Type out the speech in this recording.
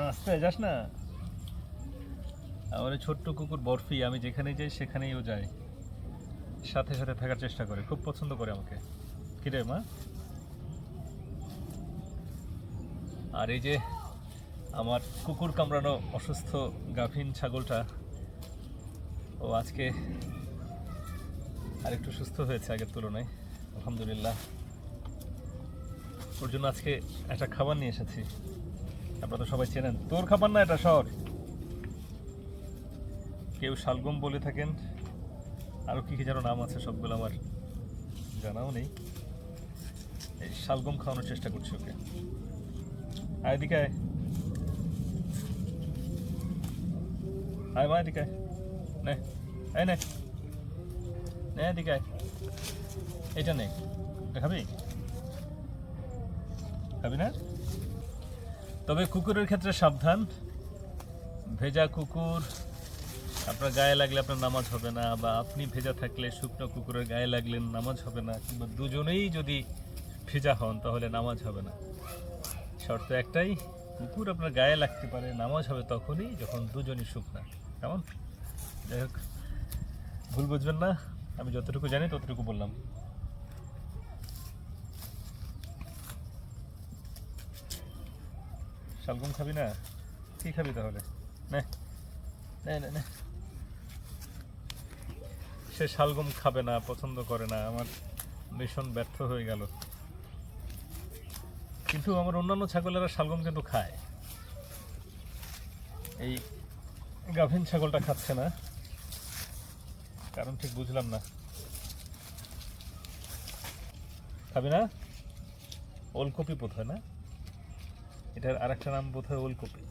আস্তে যাস না। আমার এই ছোট্ট কুকুর বরফি, আমি যেখানে যাই সেখানেই ও যায়, সাথে সাথে থাকার চেষ্টা করে, খুব পছন্দ করে আমাকে। কিরে মা? আর এই যে আমার কুকুর কামড়ানো অসুস্থ গাভীন ছাগলটা, ও আজকে আর একটু সুস্থ হয়েছে আগের তুলনায়, আলহামদুলিল্লাহ। ওর জন্য আজকে একটা খাবার নিয়ে এসেছি। আপনারা তো সবাই চেনেন, তোর খাবার না এটা, সর। কেউ শালগম বলে থাকেন, আরও কী কী যেন নাম আছে, সবগুলো আমার জানাও নেই। এই শালগম খাওয়ানোর চেষ্টা করছি ওকে। আয় এদিকে আয়, আয় মা এদিকে আয়, নে আয়, নে নে এদিকে আয়, এটা নে, এটা খাবি? খাবি না? তবে কুকুরের ক্ষেত্রে সাবধান, ভেজা কুকুর আপনার গায়ে লাগলে আপনার নামাজ হবে না, বা আপনি ভেজা থাকলে শুকনো কুকুরের গায়ে লাগলে নামাজ হবে না, কিংবা দুজনেই যদি ভেজা হন তাহলে নামাজ হবে না। শর্ত একটাই, কুকুর আপনার গায়ে লাগতে পারে, নামাজ হবে তখনই যখন দুজনই শুকনা। কেমন? যাই হোক, ভুল বুঝবেন না, আমি যতটুকু জানি ততটুকু বললাম। শালগম খাবি না? কি খাবি তাহলে? নে নে নে নে। সে শালগম খাবে না, পছন্দ করে না, আমার মিশন ব্যর্থ হয়ে গেল। কিন্তু আমার অন্যান্য ছাগলেরা শালগম কিন্তু খায়, এই গাভীন ছাগলটা খাচ্ছে না, কারণ ঠিক বুঝলাম না। খাবি না? ওলকপি বোধ হয় না, এটার আরেকটা নাম বোধ হয় ওলকপি।